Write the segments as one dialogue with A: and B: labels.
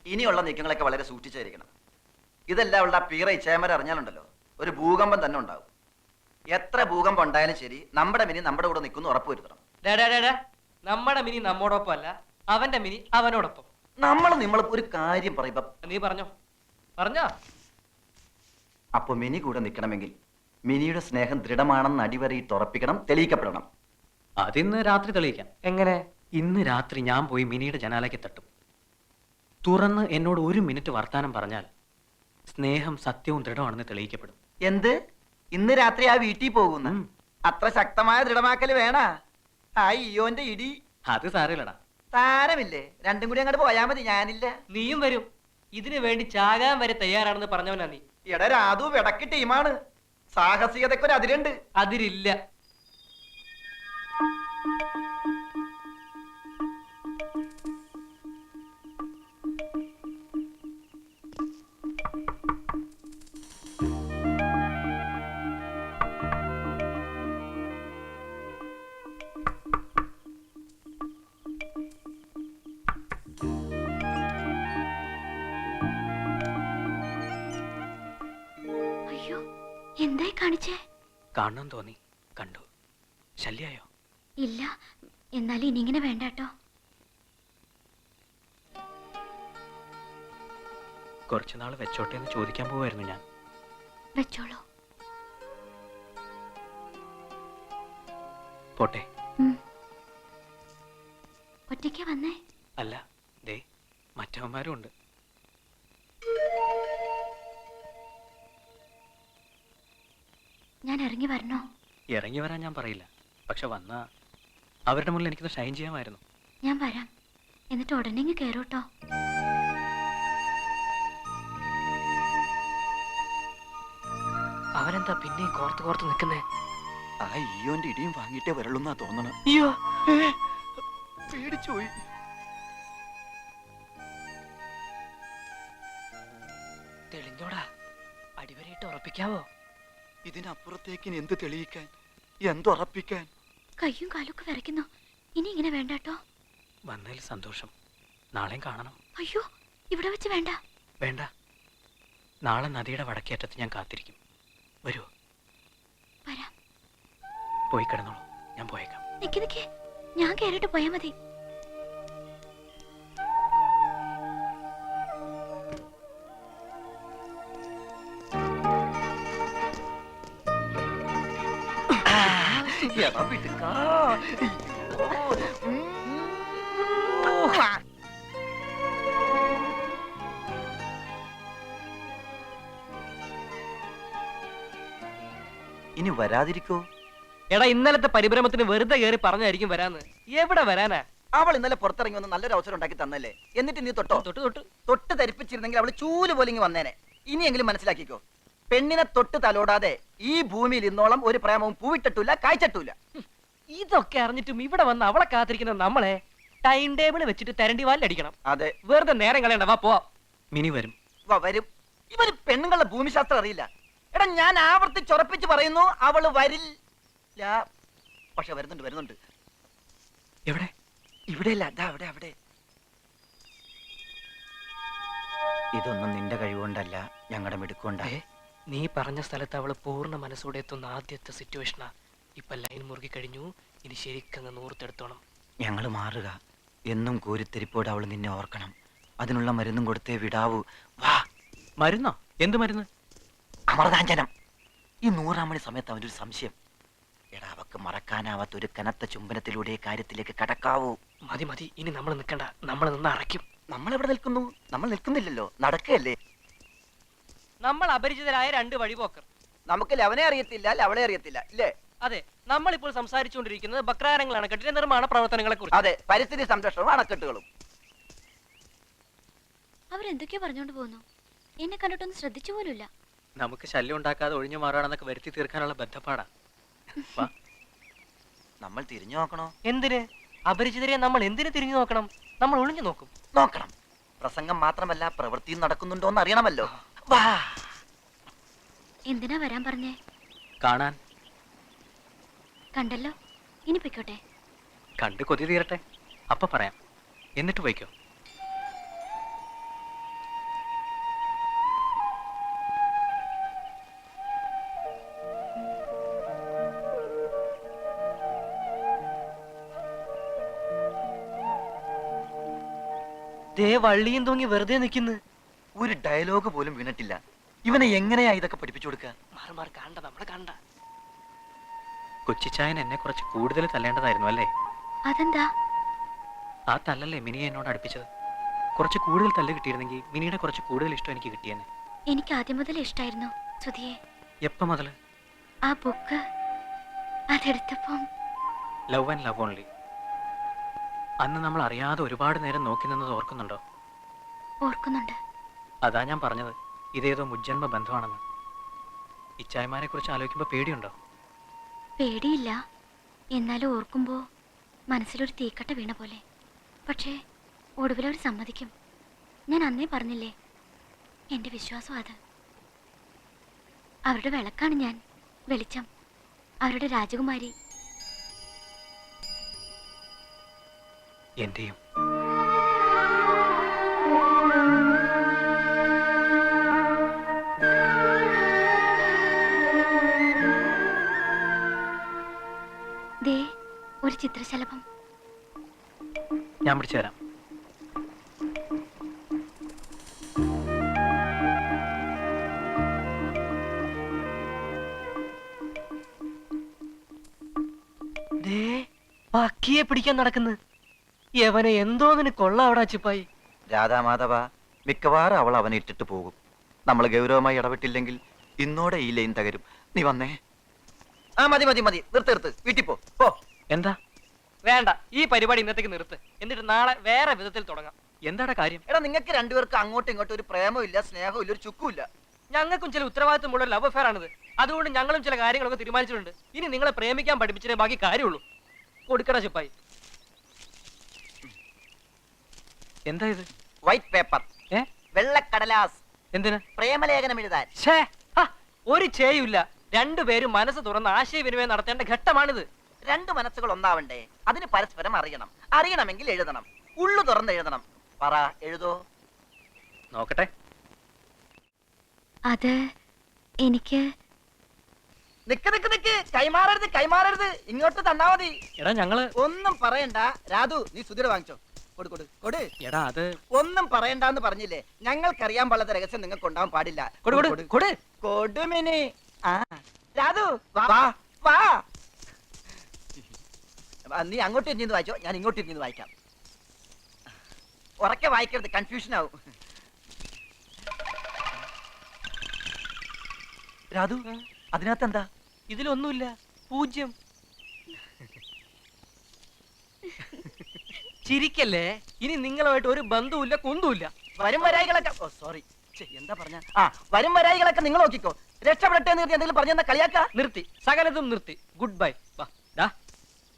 A: ഇനിയുള്ള നീക്കങ്ങളൊക്കെ വളരെ സൂക്ഷിച്ചായിരിക്കണം. ഇതെല്ലാം അവളുടെ ആ പീറ ഇച്ചേമര അറിഞ്ഞാലുണ്ടല്ലോ, ഒരു ഭൂകമ്പം തന്നെ ഉണ്ടാവും. എത്ര ഭൂകമ്പം ഉണ്ടായാലും ശരി, നമ്മുടെ മിനി നമ്മുടെ കൂടെ നിൽക്കുന്നു ഉറപ്പുവരുത്തണം.
B: നമ്മുടെ മിനി നമ്മോടൊപ്പം അല്ല, അവന്റെ മിനി അവനോടൊപ്പം.
A: നമ്മൾ ഒരു കാര്യം പറയുമ്പോ
B: നീ പറഞ്ഞോ.
A: അപ്പൊ മിനി കൂടെ നിൽക്കണമെങ്കിൽ മിനിയുടെ സ്നേഹം ദൃഢമാണെന്ന് അടിവരയിട്ട് ഉറപ്പിക്കണം, തെളിയിക്കപ്പെടണം.
C: അതിന്ന് രാത്രി തെളിയിക്കാം.
B: എങ്ങനെ?
C: ഇന്ന് രാത്രി ഞാൻ പോയി മിനിയുടെ ജനാലയ്ക്ക് തട്ടും. തുറന്ന് എന്നോട് 1 മിനിറ്റ് വർത്താനം പറഞ്ഞാൽ സ്നേഹം സത്യവും ദൃഢമാണെന്ന് തെളിയിക്കപ്പെടും.
A: എന്ത്? ഇന്ന് രാത്രി ആ വീട്ടിൽ പോകുന്ന അത്ര ശക്തമായ ദൃഢമാക്കല് വേണ? അയ്യോന്റെ ഇടി.
C: അത് സാരമില്ലടാ.
A: താരമില്ലേ, രണ്ടും കൂടി അങ്ങോട്ട് പോയാ മതി, ഞാനില്ല.
B: നീയും വരും. ഇതിനു വേണ്ടി ചാകാൻ വരെ തയ്യാറാണെന്ന് പറഞ്ഞവനാ നീ.
A: എടാ രാധു വെടക്ക് ടീമാണ്. സാഹസികതയ്ക്ക് ഒരു അതിരുണ്ട്.
B: അതിരില്ല.
D: എന്തായി കാണിച്ചേ?
C: കാണണം തോന്നി, കണ്ടു. ശല്യായോ?
D: ഇല്ല, എന്നാലും ഇനി ഇങ്ങനെ വേണ്ട കേട്ടോ.
C: കുറച്ചുനാൾ വെച്ചോട്ടെ എന്ന് ചോദിക്കാൻ പോവായിരുന്നു ഞാൻ.
D: വെച്ചോളൂ.
C: പോട്ടെ.
D: ഒറ്റയ്ക്ക് വന്നേ?
C: അല്ല, ദേ മറ്റവന്മാരും ഉണ്ട്.
D: ഞാൻ ഇറങ്ങി വരണോ?
C: ഇറങ്ങി വരാൻ ഞാൻ പറയില്ല, പക്ഷെ വന്നാ അവരുടെ മുന്നിൽ എനിക്കൊന്ന് ഷൈൻ ചെയ്യാമായിരുന്നു.
D: ഞാൻ വരാം, എന്നിട്ട് ഉടനെ കേറൂട്ടോ.
B: അവനെന്താ പിന്നെ കോർത്ത് നിൽക്കുന്നേ?
A: ആ അയ്യോന്റെ ഇടിയും വാങ്ങിയിട്ടേ വരളുന്നാ തോന്നണം.
B: അയ്യോ,
A: പേടിച്ചുപോയി.
B: തെളിഞ്ഞോടാ, അടിവരയിട്ട് ഉറപ്പിക്കാവോ?
A: ഇതിനപ്പുറത്തേക്ക് എന്ത് തെളിയിക്കാൻ, എന്തുറപ്പിക്കാൻ?
D: കയ്യും കാലൊക്കെ വിറയ്ക്കുന്നു. ഇനി ഇങ്ങനെ വേണ്ട കേട്ടോ.
C: വന്നതിൽ സന്തോഷം. നാളെയും കാണണം.
D: അയ്യോ, ഇവിടെ വെച്ച് വേണ്ട.
C: വേണ്ട, നാളെ നദിയുടെ വടക്കേറ്റത്ത് ഞാൻ കാത്തിരിക്കും. വരൂ.
D: വരാം.
C: പോയി കിടന്നോളൂ, ഞാൻ പോയേക്കാം.
D: നിക്ക്, ഞാൻ കേറിട്ട് പോയാ മതി.
A: ഇനി വരാതിരിക്കോ?
B: എടാ, ഇന്നലത്തെ പരിഭ്രമത്തിന് വെറുതെ കയറി പറഞ്ഞായിരിക്കും വരാന്ന്. എവിടെ വരാനാ?
A: അവൾ ഇന്നലെ പുറത്തിറങ്ങി വന്ന് നല്ലൊരു അവസരം ഉണ്ടാക്കി തന്നല്ലേ, എന്നിട്ട് നീ തൊട്ട് ധരിപ്പിച്ചിരുന്നെങ്കിൽ അവള് ചൂല് പോലെ ഇങ്ങ് വന്നേനെ. ഇനിയെങ്കിലും മനസ്സിലാക്കിക്കോ, പെണ്ണിനെ തൊട്ട് തലോടാതെ ഈ ഭൂമിയിൽ ഇന്നോളം ഒരു പ്രേമവും പൂവിട്ടിട്ടില്ല, കായ്ച്ചിട്ടില്ല.
B: ഇതൊക്കെ അറിഞ്ഞിട്ടും ഇവിടെ വന്ന് അവളെ കാത്തിരിക്കുന്ന നമ്മളെ ടൈം ടേബിൾ വെച്ചിട്ട് തരണ്ടി വാലടിക്കണം.
A: അതെ,
B: വെറുതെ നേരം കളയണ്ട, വാ പോവാം.
C: മിനി വരും.
A: വരും. ഇവര് പെണ്ണുങ്ങളുടെ ഭൂമിശാസ്ത്രം അറിയില്ല. എടാ, ഞാൻ ആവർത്തിച്ചുറപ്പിച്ച് പറയുന്നു, അവള് വരില്ല. പക്ഷെ വരുന്നുണ്ട്.
C: എവിടെ?
A: ഇവിടെയല്ല, അതാ അവിടെ. ഇതൊന്നും നിന്റെ കഴിവുകൊണ്ടല്ല, ഞങ്ങളുടെ മിടുക്കൊണ്ടായേ.
B: നീ പറഞ്ഞ സ്ഥലത്ത് അവള് പൂർണ്ണ മനസ്സോടെ എത്തുന്ന ആദ്യത്തെ സിറ്റുവേഷനാ. ഇപ്പൊ ലൈൻ മുറുകി കഴിഞ്ഞു, ഇനി ശരിക്കങ്ങ് നൂർത്തെടുത്തോണം.
A: ഞങ്ങൾ മാറുക. എന്നും കോരിത്തെരിപ്പോടെ അവൾ നിന്നെ ഓർക്കണം. അതിനുള്ള മരുന്നും കൊടുത്തേ വിടാവൂ. വാ.
C: മരുന്നോ? എന്ത് മരുന്ന്?
A: അമൃതാഞ്ജനം. ഈ 100-ാം മണി സമയത്ത് അവനൊരു സംശയം. എടാ, അവക്ക് മറക്കാനാവാത്ത ഒരു കനത്ത ചുംബനത്തിലൂടെ കാര്യത്തിലേക്ക് കടക്കാവൂ.
B: മതി, ഇനി നമ്മൾ നിൽക്കണ്ട, നമ്മൾ നിന്ന് അറയ്ക്കും.
A: നമ്മൾ എവിടെ നിൽക്കുന്നു? നമ്മൾ നിൽക്കുന്നില്ലല്ലോ, നടക്കല്ലേ.
B: നമ്മൾ അപരിചിതരായ 2 വഴിപോക്കർ.
A: നമുക്ക് ലവനെ അറിയത്തില്ല, ലവളെ അറിയത്തില്ല, ഇല്ലേ?
B: അതെ, നമ്മളിപ്പോൾ സംസാരിച്ചുകൊണ്ടിരിക്കുന്നത് ബക്രാരങ്ങൾ അണക്കെട്ടിന്റെ നിർമ്മാണ പ്രവർത്തനങ്ങളെ കുറിച്ച്.
A: അതെ, പരിസ്ഥിതി സംരക്ഷണവും അണക്കെട്ടുകളും.
D: അവരെന്തൊക്കെയോ പറഞ്ഞോണ്ട് പോകുന്നു. എന്നെ കണ്ടിട്ടൊന്നും ശ്രദ്ധിച്ചു പോലുമില്ല.
C: നമുക്ക് ശല്യം ഉണ്ടാക്കാതെ ഒഴിഞ്ഞു മാറുകയാണെന്നൊക്കെ വരുത്തി തീർക്കാനുള്ള ബന്ധപ്പാടാ.
A: നമ്മൾ തിരിഞ്ഞു നോക്കണോ?
B: എന്തിന്? അപരിചിതരെ നമ്മൾ എന്തിനു തിരിഞ്ഞു നോക്കണം? നമ്മൾ ഒളിഞ്ഞു
A: നോക്കണം. പ്രസംഗം മാത്രമല്ല, പ്രവൃത്തിയും നടക്കുന്നുണ്ടോ എന്ന് അറിയണമല്ലോ. വാ.
D: എന്തിനാ വരാൻ പറഞ്ഞേ?
C: കാണാൻ.
D: കണ്ടല്ലോ, ഇനി പൊയ്ക്കോട്ടെ.
C: കണ്ട് കൊതി തീരട്ടെ, അപ്പൊ പറയാം. എന്നിട്ട് പോയിക്കോ.
B: ദേ വള്ളിയും തൂങ്ങി വെറുതെ നിൽക്കുന്നു.
A: ഒരു ഡയലോഗ് പോലും വീണിട്ടില്ല. ഇവനെ എങ്ങനെയാ ഇതൊക്കെ പഠിപ്പിച്ചു കൊടുക്കുക?
B: മാറി മാറി കണ്ട നമ്മളെ കണ്ട.
C: കൊച്ചിച്ചായൻ എന്നെ കുറച്ച് കൂടുതൽ തല്ലേണ്ടതായിരുന്നു അല്ലേ?
D: അതെന്താ?
C: ആ തല്ലല്ലേ മിനിയെ എന്നോട് അടുപ്പിച്ചത്. കുറച്ച് കൂടുതൽ തല്ല് കിട്ടിയിരുന്നെങ്കിൽ മിനിയുടെ കുറച്ച് കൂടുതൽ ഇഷ്ടം എനിക്ക് കിട്ടിയെന്നെ.
D: എനിക്ക് ആദ്യം മുതൽ ഇഷ്ടായിരുന്നു സുധിയെ.
C: എപ്പം മുതല്?
D: ആ ബുക്ക് അതെടുത്തപ്പം.
C: Love and love only. അന്ന് നമ്മൾ അറിയാതെ ഒരുപാട് നേരം നോക്കി നിന്നത് ഓർക്കുന്നുണ്ടോ?
D: ഓർക്കുന്നുണ്ട്.
C: അതാ ഞാൻ പറഞ്ഞത് ഇതേതോ മുജ്ജന്മ ബന്ധമാണെന്ന്. ഇച്ചായമാരെ കുറിച്ച് ആലോചിക്കുമ്പോ പേടിയുണ്ടോ?
D: പേടിയില്ല, എന്നാലും ഓർക്കുമ്പോ മനസ്സിലൊരു തീക്കട്ട വീണ പോലെ. പക്ഷേ ഒടുവിലവർ സമ്മതിക്കും. ഞാൻ അന്നേ പറഞ്ഞില്ലേ, എന്റെ വിശ്വാസം അത്. അവരുടെ വിളക്കാണ് ഞാൻ, വെളിച്ചം, അവരുടെ രാജകുമാരി.
C: എന്റെയും.
D: ദേ ഒരു ചിത്രശലഭം.
C: ഞാൻ പിടിച്ചു തരാം.
B: ദേ പക്കിയെ പിടിക്കാൻ നടക്കുന്നു. യവനെ എന്തോന്നിന് കൊള്ളാം അവിടെ ചിപ്പായി.
A: രാധാമാധവ, മിക്കവാറും അവൾ അവനെ ഇട്ടിട്ട് പോകും. നമ്മൾ ഗൗരവമായി ഇടപെട്ടില്ലെങ്കിൽ ഇന്നോടെ ഈ ലൈൻ തകരും. നീ വന്നേ. ആ മതി മതി മതി, നിർത്ത് വീട്ടിൽ പോ.
C: എന്താ?
B: വേണ്ട, ഈ പരിപാടി ഇന്നത്തേക്ക് നിർത്ത്. എന്നിട്ട് നാളെ വേറെ വിധത്തിൽ തുടങ്ങാം.
C: എന്താടാ കാര്യം?
A: എടാ, നിങ്ങൾക്ക് രണ്ടുപേർക്ക് അങ്ങോട്ടും ഇങ്ങോട്ടും ഒരു പ്രേമവും ഇല്ല, സ്നേഹവും ഇല്ല, ഒരു ചുക്കും ഇല്ല.
B: ഞങ്ങൾക്കും ചില ഉത്തരവാദിത്തമുള്ള ലവ് അഫെയർ ആണിത്. അതുകൊണ്ട് ഞങ്ങളും ചില കാര്യങ്ങളൊക്കെ തീരുമാനിച്ചിട്ടുണ്ട്. ഇനി നിങ്ങളെ പ്രേമിക്കാൻ പഠിപ്പിച്ചേ ബാക്കി കാര്യമുള്ളൂ. കൊടുക്കട ചിപ്പായി.
C: എന്താ ഇത്?
A: വൈറ്റ് പേപ്പർ, വെള്ളക്കടലാസ്.
C: എന്തിന്?
A: പ്രേമലേഖനം എഴുതാൻ.
B: ഒരു ചേയുമില്ല. രണ്ടുപേരും മനസ്സ് തുറന്ന് ആശയവിനിമയം നടത്തേണ്ട ഘട്ടമാണിത്.
A: രണ്ട് മനസ്സുകൾ ഒന്നാവണ്ടേ? അതിന് പരസ്പരം അറിയണം. അറിയണമെങ്കിൽ എഴുതണം. ഉള്ളു തുറന്ന് എഴുതണം. പറ, എഴുതോ?
C: നോക്കട്ടെ.
D: അത് എനിക്ക്.
A: നിക്ക്, കൈമാറരുത്. ഇങ്ങോട്ട് തന്നാ മതി.
C: എടാ ഞങ്ങള്
A: ഒന്നും പറയണ്ട. രാധു, നീ സുധീർ വാങ്ങിച്ചോ. കൊടു.
C: എടാ അത്
A: ഒന്നും പറയണ്ടെന്ന് പറഞ്ഞില്ലേ? ഞങ്ങൾക്കറിയാൻ പാടില്ലാത്ത രഹസ്യം നിങ്ങൾക്ക് ഉണ്ടാവാൻ പാടില്ല. കൊടുമിനി. ആ രാധു, വാ. നീ അങ്ങോട്ട് ഇരിഞ്ഞു വായിച്ചോ, ഞാൻ ഇങ്ങോട്ട് ഇരിഞ്ഞു വായിക്കാം. ഉറക്കെ വായിക്കരുത്, കൺഫ്യൂഷൻ ആവും. രാധു, അതിനകത്ത് എന്താ?
B: ഇതിലൊന്നുമില്ല, 0. ചിരിക്കല്ലേ. ഇനി നിങ്ങളുമായിട്ട് ഒരു ബന്ധവുമില്ല, കുന്തുമില്ല.
A: വരും വരായികളൊക്കെ സോറി, എന്താ പറഞ്ഞ? വരും വരായികളൊക്കെ നിങ്ങൾ നോക്കിക്കോ. രക്ഷപ്പെടട്ടെ എന്ന് എന്തെങ്കിലും പറഞ്ഞെന്നാ കളിയാക്ക.
B: നിർത്തി, സകലതും നിർത്തി. Good bye.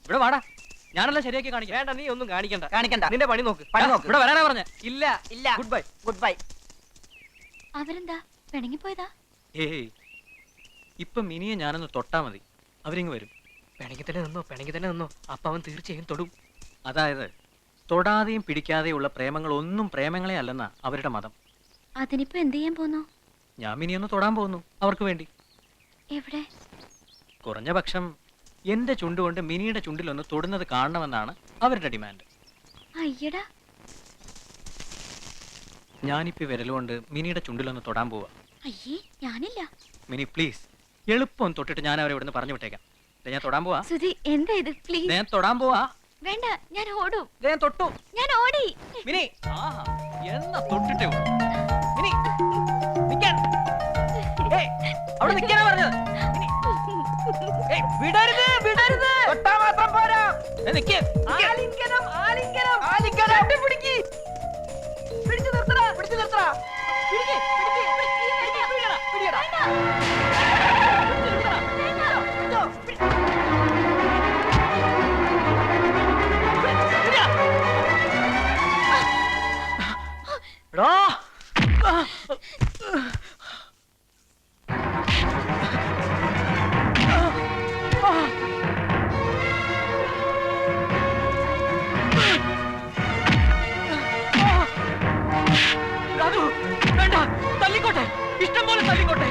B: ഇവിടെ വാടാ, ഞാനെല്ലാം ശരിയാക്കി കാണിക്കാം. വേണ്ട, നീ ഒന്നും കാണിക്കണ്ട. നിന്റെ പണി നോക്ക്. ഇവിടെ വരാനാ പറഞ്ഞ. ഇല്ല. Good bye.
D: അവരെന്താ പിണങ്ങിപ്പോയതാ?
C: ഏയ്, ഇപ്പൊ മിനിയെ ഞാനൊന്ന് തൊട്ടാ മതി, അവരിങ്ങ് വരും.
B: പിണങ്ങി തന്നെ നിന്നോ. അപ്പൊ അവൻ തീർച്ചയായും തൊടും.
C: അതായത് തൊടാതെയും പിടിക്കാതെയുള്ള പ്രേമങ്ങൾ ഒന്നും പ്രേമങ്ങളെ അല്ലെന്നാ അവരുടെ മതം.
D: അതിനിപ്പോ എന്ത് ചെയ്യാൻ പോന്നു?
C: ഞാൻ മിനിയൊന്ന് തൊടാൻ പോകുന്നു, അവർക്ക് വേണ്ടി.
D: എവിടെ?
C: കുറഞ്ഞ പക്ഷം എന്റെ ചുണ്ടുകൊണ്ട് മിനിയുടെ ചുണ്ടിലൊന്ന് തൊടുന്നത് കാണണമെന്നാണ് അവരുടെ ഡിമാൻഡ്.
D: അയ്യടാ,
C: ഞാനിപ്പോ വിരലുകൊണ്ട് മിനിയുടെ ചുണ്ടിലൊന്ന് തൊടാൻ പോവാ.
D: അയ്യേ, ഞാനില്ല.
C: മിനി പ്ലീസ്, എളുപ്പം തൊട്ടിട്ട് ഞാൻ അവരെ ഇവിടുന്ന് പറഞ്ഞു വിട്ടേക്കാം. ഞാൻ തൊടാൻ പോവാ.
D: സുധി, എന്താ ഇത്? പ്ലീസ്.
C: ഞാൻ തൊടാൻ പോവാ.
D: വേണ്ട, ഞാൻ ഓടും.
C: ഞാൻ തൊട്ടു.
D: ഞാൻ ഓടി.
C: മിനി, എന്നാ തൊട്ടിട്ടേ ഉള്ളൂ. മിനി, നിക്കാൻ. ഏയ്, അവിടെ നിക്കാനാ പറഞ്ഞത്. മിനി, ഏയ്, വിടരുത്.
A: തൊട്ടാ മാത്രം പോരാ.
C: നിക്ക്.
A: ആലിംഗനം. പിടിക്ക്. പിടിച്ചു നിർത്തടാ. പിടിയെടാ.
B: വേണ്ട, തല്ലിക്കോട്ടെ, ഇഷ്ടം പോലെ തല്ലിക്കോട്ടെ.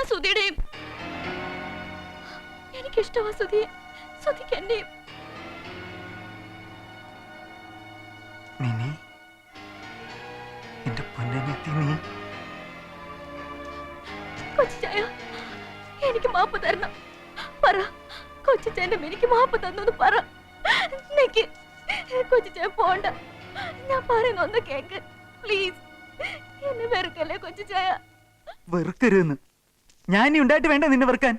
D: സുധിയുടെയും. എനിക്കിഷ്ടമാ സുധിയെ, സുധിക്ക് എന്നെയും.
E: മിനി, എന്റെ പൊന്നനിയത്തി നീ.
D: കൊച്ചിച്ചായ, എനിക്ക് മാപ്പ് തരണം. പറ, കൊച്ചിച്ചായന്റെ എനിക്ക് മാപ്പ് തന്നു പറ. നിക്ക്, കൊച്ചിച്ചായ പോണ്ട. ഞാൻ പറയുന്ന ഒന്ന് കേക്ക് പ്ലീസ്. എന്നെ വെറുക്കല്ലേ കൊച്ചിച്ചായ.
E: വെറുക്കരുതെന്ന് ഞാൻ ഇനി ഉണ്ടായിട്ട് വേണ്ട നിന്നെ വെറുക്കാൻ.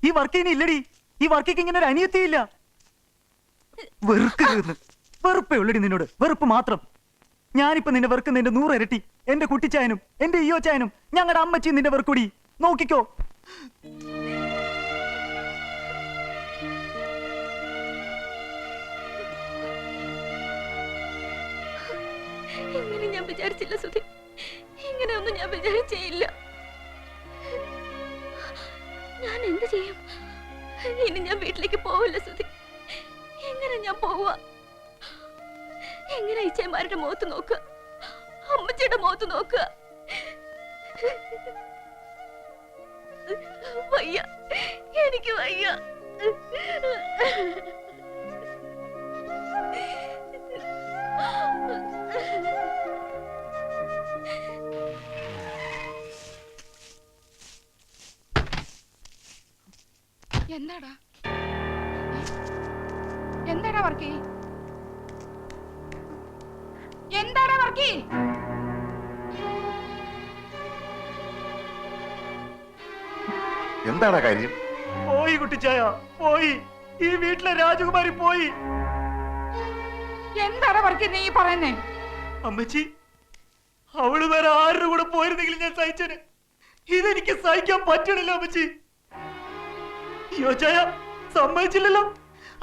E: ഈ വർക്ക് ഇനി ഇല്ലടി. ഈ വർക്കിക്ക് ഇങ്ങനെ ഒരു അനിയത്തിയില്ല. വെറുക്കരുതെന്ന്. വെറുപ്പേ ഉള്ളടി നിന്നോട്, വെറുപ്പ് മാത്രം. ഞാനിപ്പോ നിന്നെ വെറുക്കുന്നതിന്റെ 100 ഇരട്ടി എന്റെ കുട്ടിച്ചായനും എന്റെ ഈയോ ചായനും ഞങ്ങളുടെ അമ്മച്ചിയും നിന്നെ വെറുക്കൂടി. നോക്കിക്കോ.
D: ഇങ്ങനെ ഞാൻ വിചാരിച്ചില്ല സുധി. ഇങ്ങനെയൊന്നും ഞാൻ വിചാരിച്ചേയില്ല. ഞാൻ എന്ത് ചെയ്യും? ഇനി ഞാൻ വീട്ടിലേക്ക് പോവില്ല സുധി. എങ്ങനെ ഞാൻ പോവാ? എങ്ങനെ ഇച്ചയന്മാരുടെ മുഖത്ത് നോക്കുക, അമ്മച്ചിയുടെ മുഖത്ത് നോക്കുക? വയ്യ, എനിക്ക് വയ്യ.
F: എന്താടാ എന്താടാ വർക്കി? എന്താടാ വർക്കി?
G: എന്താടാ കാര്യം?
E: പോയി കുട്ടിച്ചായ, പോയി. ഈ വീട്ടിലെ രാജകുമാരി പോയി.
F: എന്താടാ വർക്കി നീ പറയുന്നേ?
E: അമ്മച്ചി, അവള് വേറെ ആരുടെ കൂടെ പോയിരുന്നെങ്കിൽ ഞാൻ സഹിച്ചേനെ. ഇതെനിക്ക് സഹിക്കാൻ പറ്റണില്ല അമ്മച്ചി. യോചായ സമ്മതിച്ചില്ലല്ലോ.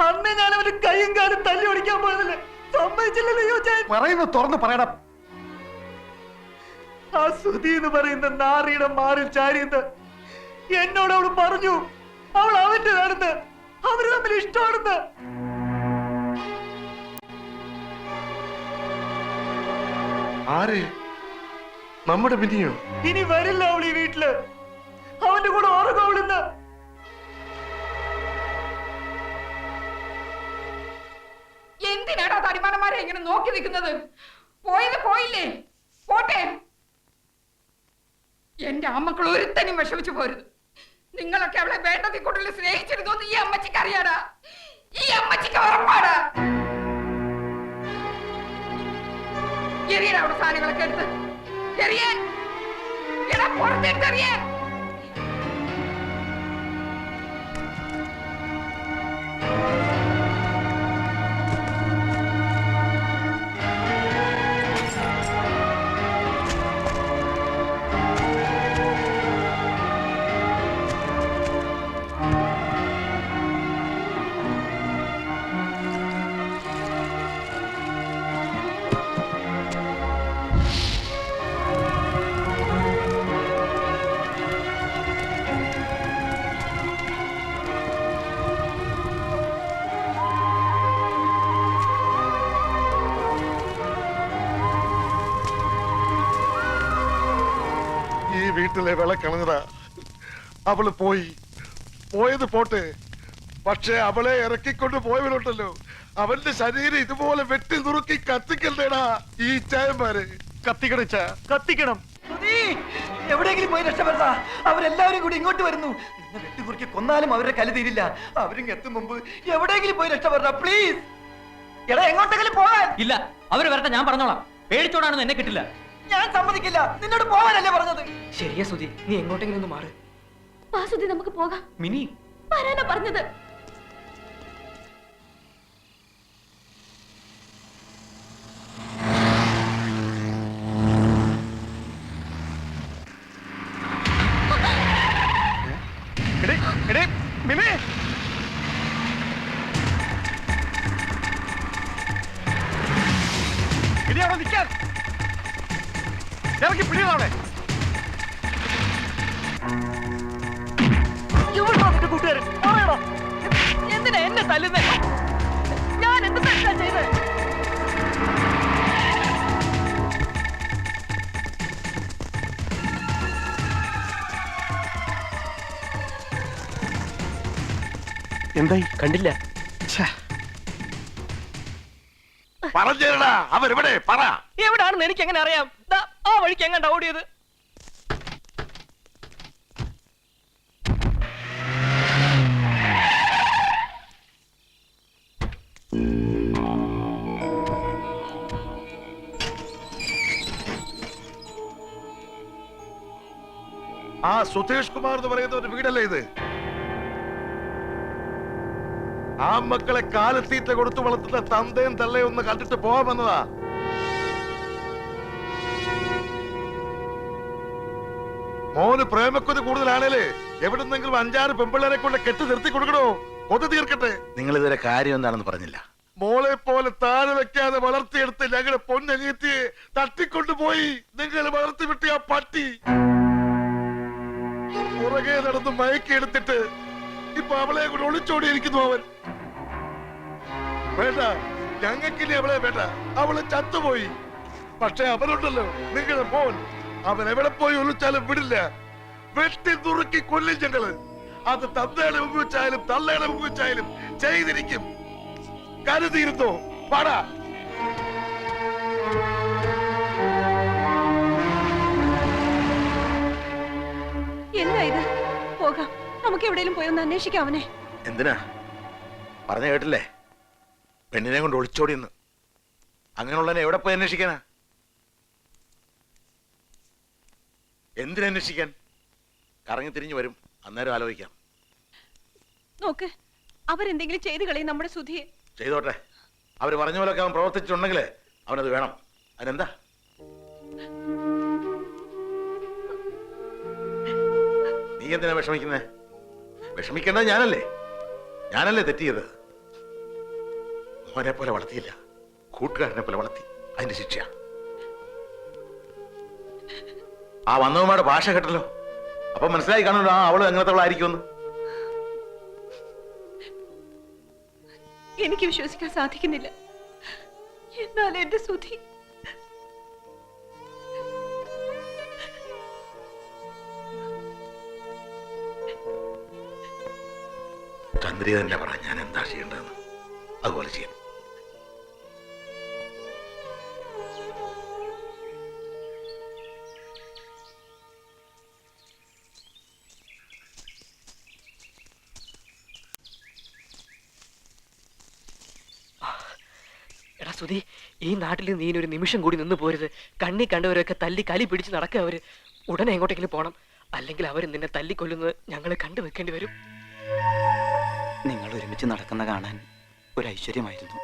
E: അന്ന് ഞാൻ അവന്റെ കൈയും കാലും തല്ലി ഓടിക്കാൻ പോയതല്ലേ, സമ്മതിച്ചില്ലല്ലോ യോചായ.
G: പറയുന്നത് തുറന്ന് പറയടാ.
E: ആ സുധി എന്ന് പറയുന്ന നാറിയുടെ മാറിൽ ചാരിയെന്ന് എന്നോട് അവള് പറഞ്ഞു. അവൾ അവന്റെ നടന്ന്, അവര് തമ്മിൽ ഇഷ്ടമാണെന്ന്.
G: ആരെ? നമ്മുടെ മിനിയോ?
E: ഇനി വരില്ല അവൾ ഈ വീട്ടില്. അവന്റെ കൂടെ ഉറങ്ങും അവളിന്ന്.
F: എന്തിനാടാ തടിമാനന്മാരെ ഇങ്ങനെ നോക്കി നിൽക്കുന്നത്? പോയത് പോയില്ലേ, പോട്ടെ. എന്റെ അമ്മക്കൾ ഒരുത്തനും വിഷമിച്ചു പോരുത്. നിങ്ങളൊക്കെ അവളെ വേണ്ടതിൽ കൂടുതൽ സ്നേഹിച്ചിരുന്നു ഈ അമ്മച്ചിക്ക് അറിയാടാ. ഈ അമ്മച്ചിക്ക് ഉറപ്പാടാ. എറിയടാ അവിടെ സാധനങ്ങളൊക്കെ എടുത്ത്. എറിയാൻ എടാ, പുറത്തെടുത്തെറിയാൻ.
G: വീട്ടിലെ വിളക്കണഞ്ഞതാ. അവള് പോയി, പോയത് പോട്ടെ. പക്ഷെ അവളെ ഇറക്കിക്കൊണ്ട് പോയവരുണ്ടല്ലോ, അവന്റെ ശരീരം ഇതുപോലെ വെട്ടി നുറുക്കി കത്തിക്കണ്ടേടാ ഈ ചായന്മാര്.
E: കത്തിക്കണച്ച, കത്തിക്കണം.
A: എവിടെയെങ്കിലും പോയി രക്ഷപ്പെടാ. അവരെല്ലാവരും കൂടി ഇങ്ങോട്ട് വരുന്നു. നിന്നെ വെട്ടിക്കുറിക്ക് കൊന്നാലും അവരുടെ കലി തീരില്ല. അവരും എത്തും മുമ്പ് എവിടെയെങ്കിലും പോയി രക്ഷപ്പെടാ പ്ലീസ്. എടാ, എങ്ങോട്ടെങ്കിലും പോകാൻ.
B: ഇല്ല, അവര് വരട്ടെ, ഞാൻ പറഞ്ഞോളാം. പേടിച്ചോടാണെന്ന് എന്നെ കിട്ടില്ല.
A: ഞാൻ സമ്മതിക്കില്ല. നിന്നോട് പോകാനല്ലേ പറഞ്ഞത്.
B: ശരിയാ സുധി, നീ എങ്ങോട്ടെങ്കിലും ഒന്ന് മാറ്.
D: വാ സുധി, നമുക്ക് പോകാം.
B: മിനി,
D: വരാനാ പറഞ്ഞത്.
G: ഇറക്കി പിടികളാണ്.
E: കൂട്ടുകാരൻ എന്തിനാ എന്നെ തല്ലുന്നേ? ഞാൻ എന്ത് തെറ്റാ ചെയ്തേ? എന്തായി?
B: കണ്ടില്ല.
G: പറഞ്ഞേടാ, അവരെവിടെ പറ.
B: എവിടാണെന്ന് എനിക്ക് എങ്ങനെ അറിയാം? ദാ ആ വഴിക്ക് എങ്ങാണ്ടാ ഓടിയത്.
G: ആ സുധേഷ് കുമാർ എന്ന് പറയുന്ന ഒരു വീടല്ലേ ഇത്? ആ മക്കളെ കാലത്തീറ്റ കൊടുത്തു വളർത്തുന്ന തന്തയും തള്ളയും ഒന്ന് കണ്ടിട്ട് പോവാമെന്നതാ. മോന് പ്രേമക്കൊതി കൂടുതലാണേലേ എവിടുന്നെങ്കിലും 5-6 പെമ്പിള്ളേരെ കൊണ്ട് കെട്ടി നിർത്തി കൊടുക്കണോ? കൊതി തീർക്കട്ടെ.
H: നിങ്ങൾ ഇതുവരെ കാര്യം എന്താണെന്ന് പറഞ്ഞില്ല.
G: മോളെ പോലെ താഴെ വെക്കാതെ വളർത്തിയെടുത്ത് ഞങ്ങളുടെ പൊന്നനിയത്തിയെ തട്ടിക്കൊണ്ടുപോയി നിങ്ങൾ വളർത്തി വിട്ടിയ ആ പട്ടി. പുറകെ നടന്ന് മയക്കെടുത്തിട്ട് ഇപ്പൊ അവളെ കൂടെ ഒളിച്ചോടിയിരിക്കുന്നു അവൻ. വേണ്ട, ഞങ്ങൾക്കിനി അവളെ വേണ്ട, അവള് ചത്തുപോയി. പക്ഷെ അവനുണ്ടല്ലോ നിങ്ങളുടെ മോൻ, അവൻ എവിടെ പോയി ഒളിച്ചാലും വിടില്ല. വെട്ടി നുറുക്കി കൊല്ലും ഞങ്ങള്. അത് തന്തയുടെ മുമ്പ് വെച്ചായാലും തള്ളയുടെ മുമ്പ് വെച്ചായാലും ചെയ്തിരിക്കും. കരുതിയിരുന്നോ? പാടാ.
F: എന്താ ഇത്? പോകാം, നമുക്ക് എവിടെയും പോയി ഒന്ന് അന്വേഷിക്കാം അവനെ.
H: എന്തിനാ? പറഞ്ഞ കേട്ടില്ലേ, പെണ്ണിനെ കൊണ്ട് ഒളിച്ചോടിയെന്ന്. അങ്ങനെയുള്ളതിനെ എവിടെ പോയി അന്വേഷിക്കാനാ? എന്തിനന്വേഷിക്കാൻ? കറങ്ങി തിരിഞ്ഞു വരും, അന്നേരം ആലോചിക്കാം.
F: നോക്ക്, അവരെന്തെങ്കിലും ചെയ്ത് കളയും നമ്മുടെ സുധിയെ.
H: ചെയ്തോട്ടെ. അവര് പറഞ്ഞ പോലൊക്കെ അവൻ പ്രവർത്തിച്ചിട്ടുണ്ടെങ്കിലേ അവനത് വേണം. അതിനെന്താ? നീ എന്തിനാ വിഷമിക്കുന്നേ? വിഷമിക്കേണ്ടത് ഞാനല്ലേ തെറ്റിയത്. മോനെ പോലെ വളർത്തിയില്ല, കൂട്ടുകാരനെ പോലെ വളർത്തി. അതിന്റെ ശിക്ഷ. ആ വന്നവന്മാരുടെ ഭാഷ കേട്ടല്ലോ, അപ്പൊ മനസ്സിലായി കാണുമല്ലോ ആ അവള് അങ്ങനത്തവളായിരിക്കുമെന്ന്.
F: എനിക്ക് വിശ്വസിക്കാൻ സാധിക്കുന്നില്ല. എന്നാൽ എന്റെ സുധി
H: ചന്ദ്രിക തന്നെ പറ, ഞാൻ എന്താ ചെയ്യേണ്ടതെന്ന്. അതുപോലെ ചെയ്യാം.
B: എടാ സുധി, ഈ നാട്ടിൽ നീ ഒരു നിമിഷം കൂടി നിന്ന് പോരുത്. കണ്ണി കണ്ടവരൊക്കെ തല്ലി കലി പിടിച്ച് നടക്കുക. അവര് ഉടനെ എങ്ങോട്ടെങ്കിലും പോണം, അല്ലെങ്കിൽ അവർ നിന്നെ തല്ലിക്കൊല്ലുന്നത് ഞങ്ങൾ കണ്ടു വെക്കേണ്ടി വരും.
E: നിങ്ങൾ ഒരുമിച്ച് നടക്കുന്ന കാണാൻ ഒരു ഐശ്വര്യമായിരുന്നു.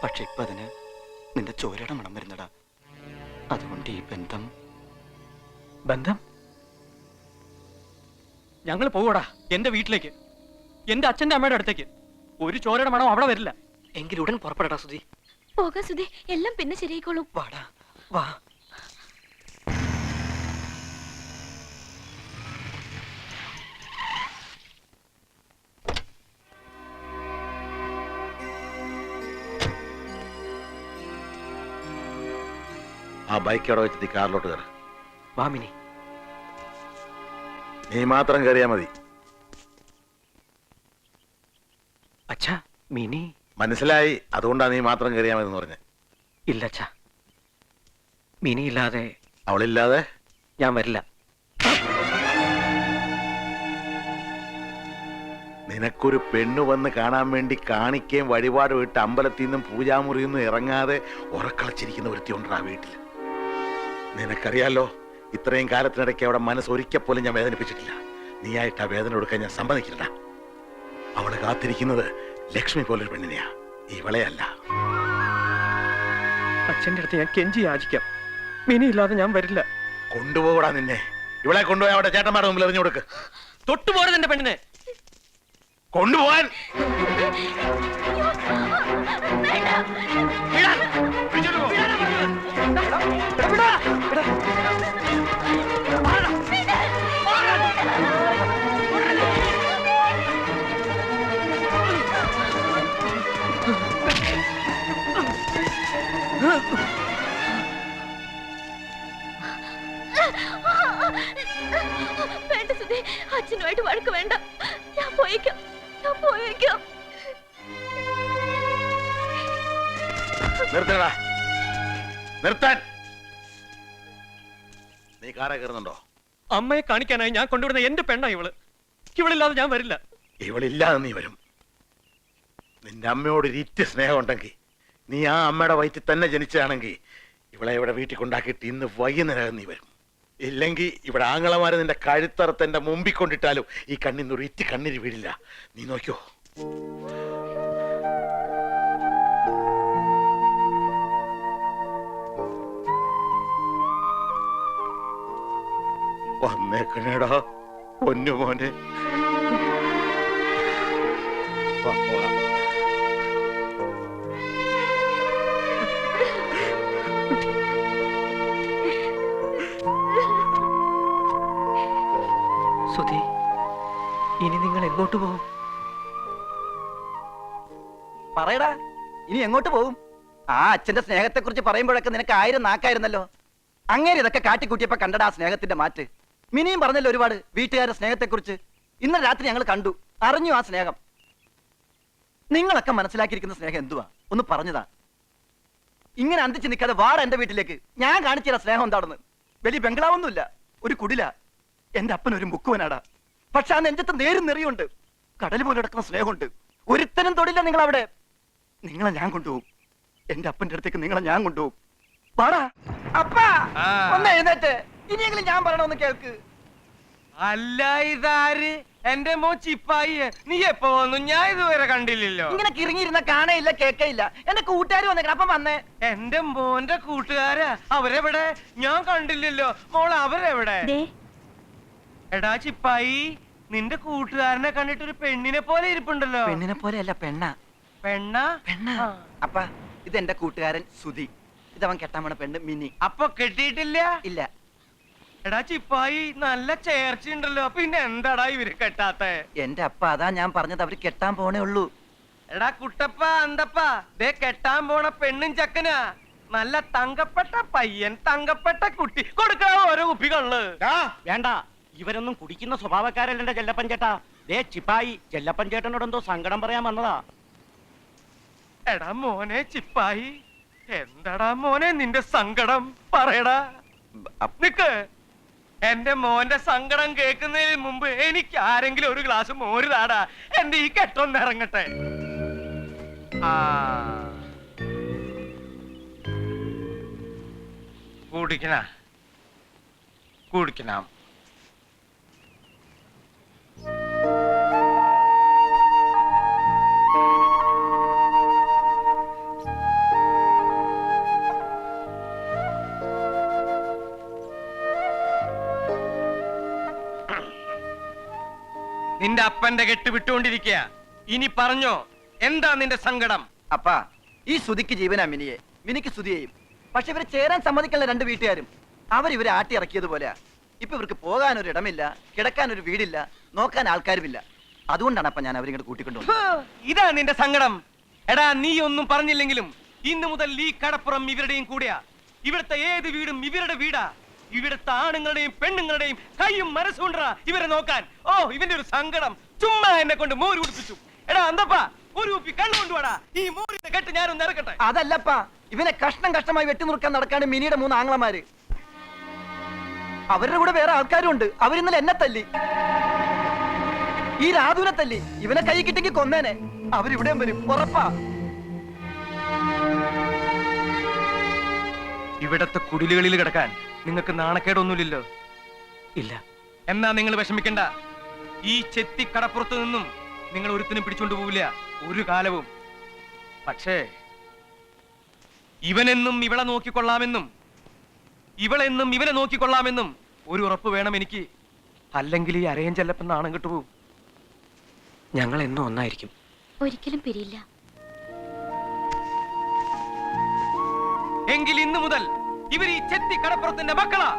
E: പക്ഷെ ഇപ്പൊ അതിന് നിന്റെ ചോരയുടെ മണം വരുന്നടാ. അതുകൊണ്ട് ഈ ബന്ധം
B: ഞങ്ങൾ പോവടാ എന്റെ വീട്ടിലേക്ക്, എന്റെ അച്ഛന്റെ അമ്മയുടെ അടുത്തേക്ക്. ഒരു ചോരയുടെ മണം അവിടെ വരില്ല. എങ്കിൽ ഉടൻ പുറപ്പെടടാ സുധി.
D: പോകാം സുധി, എല്ലാം പിന്നെ ശരിയായിക്കോളും.
E: വാടാ, വാ.
H: ആ ബൈക്ക് അവിടെ വെച്ചിട്ട് കാറിലോട്ട് കയറി.
E: വാമിനി,
H: നീ മാത്രം കയറിയാ മതി.
E: അച്ഛാ, മിനി.
H: മനസ്സിലായി, അതുകൊണ്ടാ നീ മാത്രം കയറിയാ മതി എന്ന് പറഞ്ഞേ.
E: ഇല്ല അച്ഛാ, മിനി ഇല്ലാതെ
H: അവളില്ലാതെ
E: ഞാൻ വരില്ല.
H: നിനക്കൊരു പെണ്ണു വന്ന് കാണാൻ വേണ്ടി കാണിക്കുകയും വഴിപാട് വിട്ട് അമ്പലത്തിൽ നിന്നും പൂജാമുറിയിൽ നിന്നും ഇറങ്ങാതെ ഉറക്കളച്ചിരിക്കുന്ന ഒരുത്തിയുണ്ടാ വീട്ടിൽ. നിനക്കറിയാലോ, ഇത്രയും കാലത്തിനിടയ്ക്ക് അവിടെ മനസ്സൊരിക്കൽ പോലും ഞാൻ വേദനിപ്പിച്ചിട്ടില്ല. നീയായിട്ട് ആ വേദന കൊടുക്കാൻ ഞാൻ സമ്മതിക്കില്ല. അവള് കാത്തിരിക്കുന്നത് ലക്ഷ്മി പോലൊരു പെണ്ണിനെയാ, ഇവളെയല്ല.
B: അച്ഛന്റെ അടുത്ത് ഞാൻ കെഞ്ചി യാചിക്കാം, മിനി ഇല്ലാതെ ഞാൻ വരില്ല.
H: കൊണ്ടുപോകൂടാ നിന്നെ. ഇവളെ കൊണ്ടുപോയി അവിടെ ചേട്ടന്മാരുടെ മുമ്പിൽ എറിഞ്ഞു കൊടുക്ക്.
B: തൊട്ടുപോരുത് എന്റെ പെണ്ണിനെ.
H: കൊണ്ടുപോകാൻ
D: വേണ്ട സുധി, അച്ഛനുമായിട്ട് വഴക്ക് വേണ്ട. ഞാൻ പോയിക്കാം. ഞാൻ പോയേക്കാം.
H: നിർത്തടാ, നിർത്താൻ. നീ കാറെ കയറുന്നുണ്ടോ?
B: അമ്മയെ കാണിക്കാനായി ഞാൻ കൊണ്ടുവിടുന്ന എന്റെ പെണ്ണ ഇവള്. ഇവളില്ലാതെ ഞാൻ വരില്ല.
H: ഇവളില്ലാതെ നീ വരും. നിന്റെ അമ്മയോട് ഇരിറ്റ് സ്നേഹം ഉണ്ടെങ്കിൽ, നീ ആ അമ്മയുടെ വയറ്റിൽ തന്നെ ജനിച്ചതാണെങ്കിൽ ഇവളെ ഇവിടെ വീട്ടിൽ കൊണ്ടാക്കിയിട്ട് ഇന്ന് വൈകുന്നേരം നീ വരും. ഇല്ലെങ്കിൽ ഇവിടെ ആങ്ങളമാര് നിന്റെ കഴുത്തറുത്ത് എന്റെ മുമ്പിൽ കൊണ്ടിട്ടാലും ഈ കണ്ണിന്ന് ഒരു ഇറ്റ് കണ്ണീര് വീടില്ല. നീ നോക്കിയോ. വന്നേക്കണേടാ പൊന്നു മോനെ. വാ, പോകാം.
C: സുധി, ഇനി നിങ്ങൾ എങ്ങോട്ട് പോകും?
A: പറയടാ, ഇനി എങ്ങോട്ട് പോകും? ആ അച്ഛന്റെ സ്നേഹത്തെ കുറിച്ച് പറയുമ്പോഴൊക്കെ നിനക്ക് 1000 നാക്കായിരുന്നല്ലോ. അങ്ങേര് ഇതൊക്കെ കാട്ടിക്കൂട്ടിയപ്പോ കണ്ടടാ സ്നേഹത്തിന്റെ മാറ്റ്. മിനിയും പറഞ്ഞല്ലോ ഒരുപാട് വീട്ടുകാരുടെ സ്നേഹത്തെ കുറിച്ച്. ഇന്നലെ രാത്രി ഞങ്ങൾ കണ്ടു, അറിഞ്ഞു ആ സ്നേഹം. നിങ്ങളൊക്കെ മനസ്സിലാക്കിയിരിക്കുന്ന സ്നേഹം എന്തുവാ ഒന്ന് പറഞ്ഞതാ. ഇങ്ങനെ അന്തിച്ച് നിൽക്കാതെ വാട എന്റെ വീട്ടിലേക്ക്. ഞാൻ കാണിച്ചുതരാം സ്നേഹം എന്താണെന്ന്. വലിയ ബംഗ്ലാവൊന്നുമില്ല, ഒരു കുടില. എന്റെ അപ്പൻ ഒരു മുക്കുവനാടാ. പക്ഷെ ആ നെഞ്ചത്ത് നേരും നെറിയുണ്ട്. കടൽ പോലെ കിടക്കുന്ന സ്നേഹമുണ്ട്. ഒരുത്തനും തൊടില്ല നിങ്ങൾ അവിടെ. നിങ്ങളെ ഞാൻ കൊണ്ടുപോകും. എന്റെ അപ്പന്റെ അടുത്തേക്ക് നിങ്ങളെ ഞാൻ കൊണ്ടുപോകും. പാടാ അപ്പാ, ഒന്ന് എഴുന്നേറ്റ്. ഇനിയെങ്കിലും ഞാൻ പറയണമെന്ന് കേൾക്ക്.
B: അല്ല, ഇതാര്? എന്റെ മോ ചിപ്പായി. നീ എപ്പോ വന്നു? ഞാൻ ഇതുവരെ കണ്ടില്ലല്ലോ.
A: ഇങ്ങനെ കിറങ്ങിയിരുന്ന കാണയില്ല കേക്കയില്ല. എന്റെ കൂട്ടുകാർ വന്നേക്കണം, അപ്പം വന്നേ.
B: എന്റെ മോന്റെ കൂട്ടുകാരാ. അവരെവിടെ? ഞാൻ കണ്ടില്ലല്ലോ. മോൾ അവരെവിടെ? എടാ ചിപ്പായി, നിന്റെ കൂട്ടുകാരനെ കണ്ടിട്ട് ഒരു പെണ്ണിനെ പോലെ ഇരിപ്പുണ്ടല്ലോ.
A: പെണ്ണിനെ പോലെ അല്ല, പെണ്ണ.
B: പെണ്ണ?
A: പെണ്ണ. അപ്പ ഇത് എന്റെ കൂട്ടുകാരൻ സുധി. ഇതവൻ കെട്ടാൻ പോണ പെണ്ണ് മിനി.
B: അപ്പൊ കെട്ടിയിട്ടില്ല?
A: ഇല്ല.
B: എടാ ചിപ്പായി, നല്ല ചേർച്ചയുണ്ടല്ലോ. പിന്നെ എന്താടാ ഇവര് കെട്ടാത്തെ?
A: എന്റെ അപ്പ അതാ ഞാൻ പറഞ്ഞത്, അവര് കെട്ടാൻ പോണേ ഉള്ളൂ.
B: എടാ കുട്ടപ്പ, അന്തപ്പ, ദേ കെട്ടാൻ പോണ പെണ്ണും ചക്കനാ. നല്ല തങ്കപ്പെട്ട പയ്യൻ, തങ്കപ്പെട്ട കുട്ടി. കൊടുക്കാവോ ഓരോ കുപ്പി കള്ള്?
I: വേണ്ട, ഇവരൊന്നും കുടിക്കുന്ന സ്വഭാവക്കാരല്ല ചെല്ലപ്പൻ ചേട്ടാ. ദേ ചിപ്പായി, ചെല്ലപ്പൻ ചേട്ടനോട് എന്തോ സങ്കടം പറയാൻ വന്നതാ.
B: എടാ മോനെ ചിപ്പായി, എന്താടാ മോനെ നിന്റെ സങ്കടം? പറയടാ. നിക്ക്. എന്റെ മോന്റെ സങ്കടം കേൾക്കുന്നതിന് മുമ്പ് എനിക്ക് ആരെങ്കിലും ഒരു ഗ്ലാസ് മോര് താടാ. എന്റെ ഈ കെട്ടൊന്ന് ഇറങ്ങട്ടെ. കുടിക്കണം. നിന്റെ അപ്പന്റെ കെട്ട് വിട്ടുകൊണ്ടിരിക്കുക. ഇനി പറഞ്ഞോ, എന്താ നിന്റെ സങ്കടം?
A: അപ്പാ, ഈ സുധിക്ക് ജീവനാ മിനിയെ, മിനിക്ക് സുധിയെയും. പക്ഷെ ഇവര് ചേരാൻ സമ്മതിക്കല്ല രണ്ട് വീട്ടുകാരും. അവരിവരെ ആട്ടി ഇറക്കിയതുപോലെയാ. ഇപ്പൊ ഇവർക്ക് പോകാനൊരു ഇടമില്ല, കിടക്കാനൊരു വീടില്ല, നോക്കാൻ ആൾക്കാരുമില്ല. അതുകൊണ്ടാണ് അപ്പൊ ഞാൻ അവരിങ്ങോട്ട് കൂട്ടിക്കൊണ്ടുപോകുന്നത്.
B: ഇതാ നിന്റെ സങ്കടം. എടാ, നീ ഒന്നും പറഞ്ഞില്ലെങ്കിലും ഇന്നു മുതൽ ഈ കടപ്പുറം ഇവരുടെയും കൂടെയാ. ഇവിടുത്തെ ഏത് വീടും ഇവരുടെ വീടാ. ഇവിടുത്തെ ആണുങ്ങളുടെയും പെണ്ണുങ്ങളുടെയും കൈയും മനസ്സുകൊണ്ടാ ഇവരെ നോക്കാൻ. ഓ, ഇവന്റെ ഒരു സങ്കടം. ചുമ്മാ എന്നെ കൊണ്ട് മോര് കുടിപ്പിച്ചു. എടാ അന്തപ്പാ, ഒരു കുപ്പി കണ്ണു കൊണ്ടുപോടാ. ഈ മോരിന്റെ കെട്ട് ഞാനൊന്ന് ഇറക്കട്ടെ.
A: അതല്ലപ്പാ, ഇവനെ കഷ്ണം കഷ്ടമായി വെട്ടിനുറുക്കാൻ നടക്കാണ് മിനിയുടെ 3 ആങ്ങളമാര്. അവരുടെ കൂടെ വേറെ ആൾക്കാരും ഉണ്ട്. അവരിന്നലെ എന്നെ തല്ലി, ഈ രാധുവിനെ തല്ലി. ഇവനെ കൈ കിട്ടിക്ക് കൊന്നേനെ. അവരിവിടെയും വരും, ഉറപ്പാ.
B: ഇവിടത്തെ കുടിലുകളിൽ കിടക്കാൻ നിങ്ങൾക്ക് നാണക്കേടൊന്നുമില്ലല്ലോ?
C: ഇല്ല.
B: എന്നാ നിങ്ങൾ വിഷമിക്കണ്ട. ഈ ചെത്തി കടപ്പുറത്ത് നിന്നും നിങ്ങൾ ഒരുത്തിനും പിടിച്ചോണ്ട് പോവില്ല ഒരു കാലവും. പക്ഷേ ഇവനെന്നും ഇവളെ നോക്കിക്കൊള്ളാമെന്നും ഇവളെന്നും ഇവനെ നോക്കിക്കൊള്ളാമെന്നും ഒരു ഉറപ്പ് വേണം എനിക്ക്. അല്ലെങ്കിൽ ഈ അരയൻ ചെല്ലപ്പെന്ന് നാണം കിട്ടുപോകും.
C: ഞങ്ങൾ എന്നും ഒന്നായിരിക്കും.
D: ഒരിക്കലും പിരിയില്ല.
B: എങ്കിൽ ഇന്നു മുതൽ ഇവർ ഈ ചെത്തി കടപ്പുറത്തിന്റെ മക്കളാ.